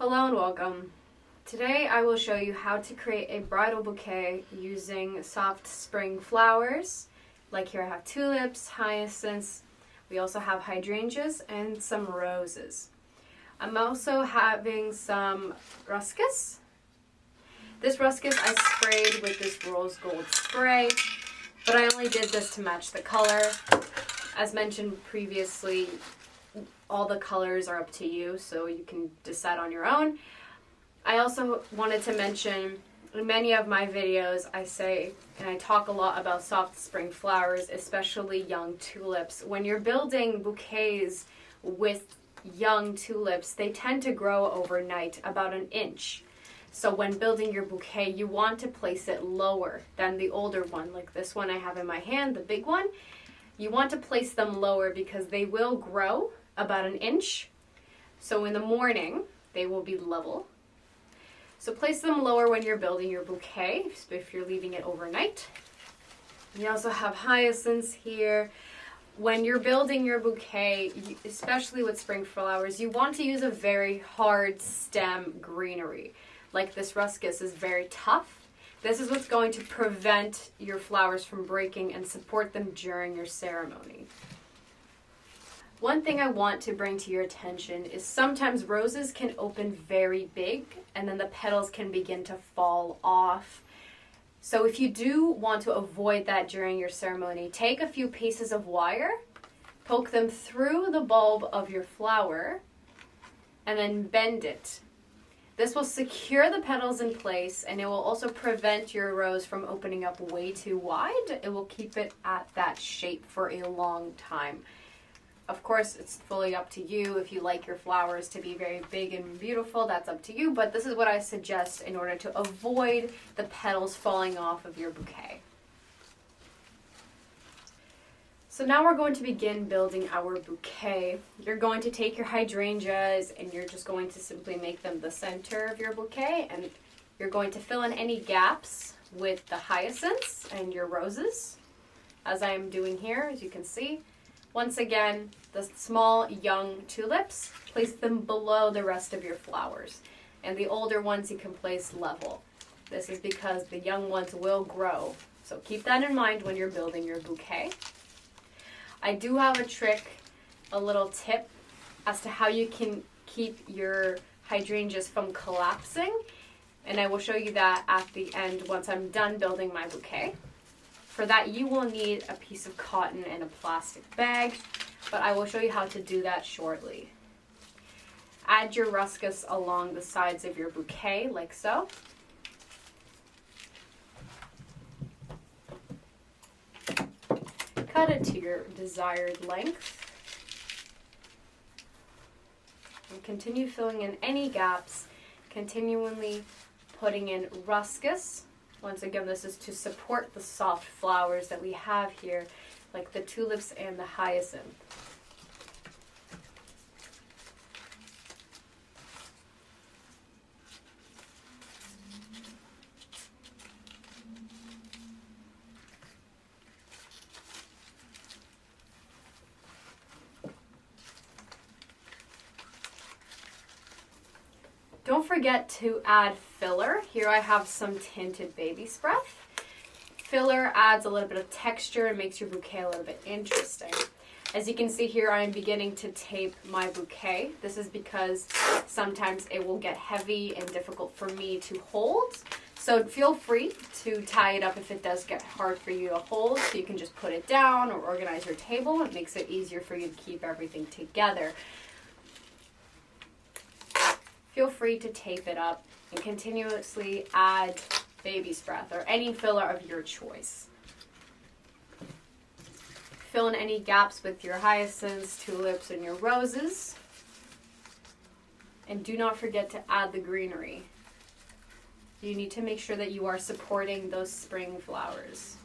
Hello and welcome. Today I will show you how to create a bridal bouquet using soft spring flowers. Like here I have tulips, hyacinths, we also have hydrangeas and some roses. I'm also having some ruscus. This ruscus I sprayed with this rose gold spray, but I only did this to match the color. As mentioned previously, all the colors are up to you, so you can decide on your own. I also wanted to mention, in many of my videos I say, and I talk a lot about soft spring flowers, especially young tulips. When you're building bouquets with young tulips, they tend to grow overnight, about an inch. So when building your bouquet, you want to place it lower than the older one, like this one I have in my hand, the big one. You want to place them lower because they will grow about an inch. So in the morning, they will be level. So place them lower when you're building your bouquet, if you're leaving it overnight. You also have hyacinths here. When you're building your bouquet, especially with spring flowers, you want to use a very hard stem greenery. Like this ruscus is very tough. This is what's going to prevent your flowers from breaking and support them during your ceremony. One thing I want to bring to your attention is sometimes roses can open very big and then the petals can begin to fall off. So if you do want to avoid that during your ceremony, take a few pieces of wire, poke them through the bulb of your flower, and then bend it. This will secure the petals in place, and it will also prevent your rose from opening up way too wide. It will keep it at that shape for a long time. Of course, it's fully up to you. If you like your flowers to be very big and beautiful, that's up to you. But this is what I suggest in order to avoid the petals falling off of your bouquet. So now we're going to begin building our bouquet. You're going to take your hydrangeas and you're just going to simply make them the center of your bouquet. And you're going to fill in any gaps with the hyacinths and your roses, as I am doing here, as you can see. Once again, the small young tulips, place them below the rest of your flowers. And the older ones you can place level. This is because the young ones will grow. So keep that in mind when you're building your bouquet. I do have a trick, a little tip, as to how you can keep your hydrangeas from collapsing. And I will show you that at the end once I'm done building my bouquet. For that, you will need a piece of cotton and a plastic bag, but I will show you how to do that shortly. Add your ruscus along the sides of your bouquet, like so. Cut it to your desired length. And continue filling in any gaps, continually putting in ruscus. Once again, this is to support the soft flowers that we have here, like the tulips and the hyacinth. Don't forget to add filler. Here I have some tinted baby's breath. Filler adds a little bit of texture and makes your bouquet a little bit interesting. As you can see here, I am beginning to tape my bouquet. This is because sometimes it will get heavy and difficult for me to hold. So feel free to tie it up if it does get hard for you to hold. So you can just put it down or organize your table. It makes it easier for you to keep everything together. Feel free to tape it up and continuously add baby's breath or any filler of your choice. Fill in any gaps with your hyacinths, tulips, and your roses. And do not forget to add the greenery. You need to make sure that you are supporting those spring flowers.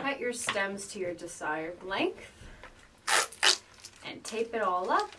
cut your stems to your desired length and tape it all up.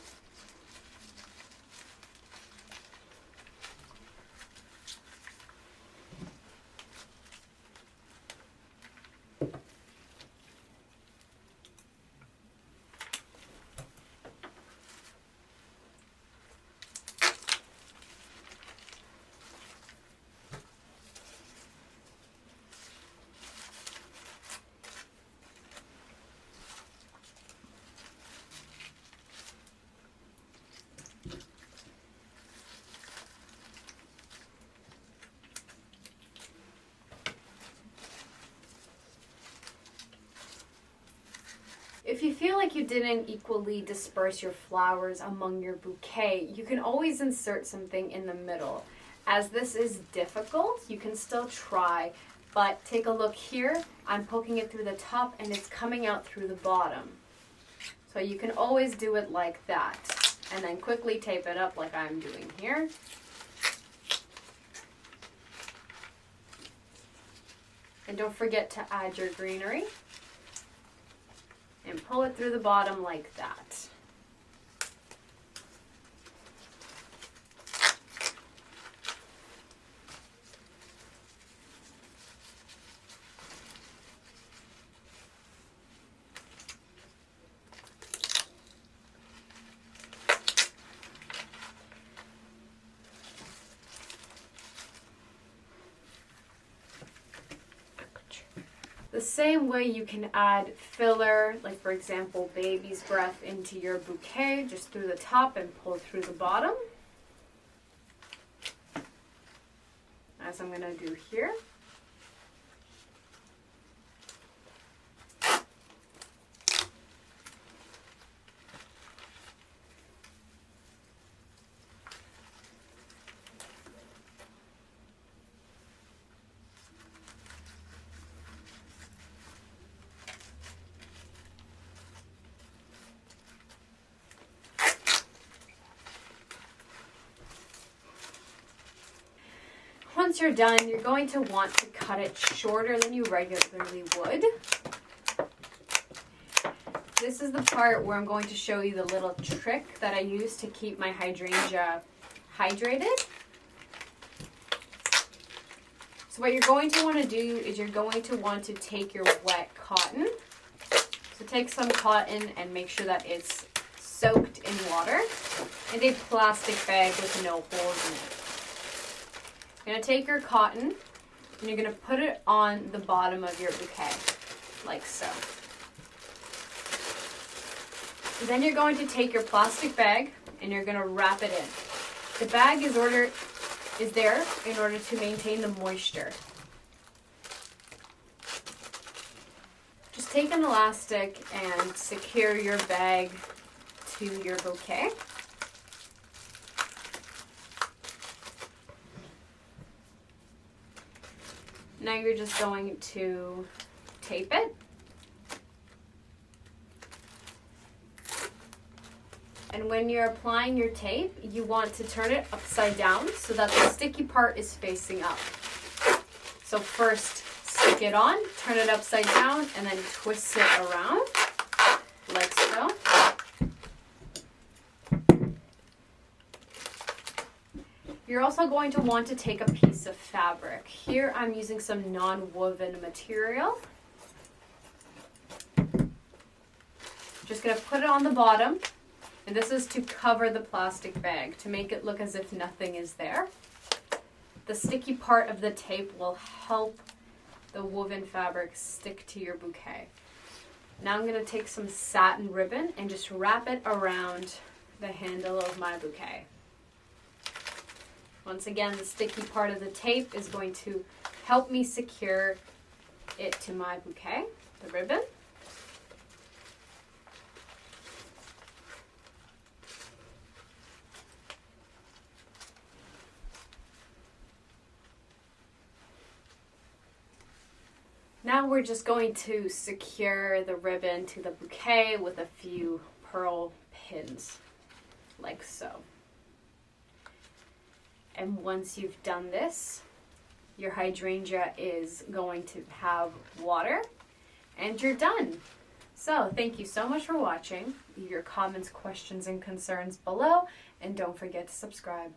If you feel like you didn't equally disperse your flowers among your bouquet, you can always insert something in the middle. As this is difficult, you can still try, but take a look here. I'm poking it through the top and it's coming out through the bottom. So you can always do it like that, and then quickly tape it up like I'm doing here. And don't forget to add your greenery. And pull it through the bottom like that. The same way you can add filler, like for example baby's breath, into your bouquet, just through the top and pull through the bottom, as I'm going to do here. Once you're done, you're going to want to cut it shorter than you regularly would. This is the part where I'm going to show you the little trick that I use to keep my hydrangea hydrated. So what you're going to want to do is you're going to want to take your wet cotton. So take some cotton and make sure that it's soaked in water, and a plastic bag with no holes in it. You're going to take your cotton and you're going to put it on the bottom of your bouquet, like so. Then you're going to take your plastic bag and you're going to wrap it in. The bag is there in order to maintain the moisture. Just take an elastic and secure your bag to your bouquet. Now you're just going to tape it. And when you're applying your tape, you want to turn it upside down so that the sticky part is facing up. So first stick it on, turn it upside down, and then twist it around, like so. You're also going to want to take a piece of fabric. Here I'm using some non-woven material. Just going to put it on the bottom, and this is to cover the plastic bag, to make it look as if nothing is there. The sticky part of the tape will help the woven fabric stick to your bouquet. Now I'm going to take some satin ribbon and just wrap it around the handle of my bouquet. Once again, the sticky part of the tape is going to help me secure it to my bouquet, the ribbon. Now we're just going to secure the ribbon to the bouquet with a few pearl pins, like so. And once you've done this, your hydrangea is going to have water, and you're done. So thank you so much for watching. Leave your comments, questions, and concerns below, and don't forget to subscribe.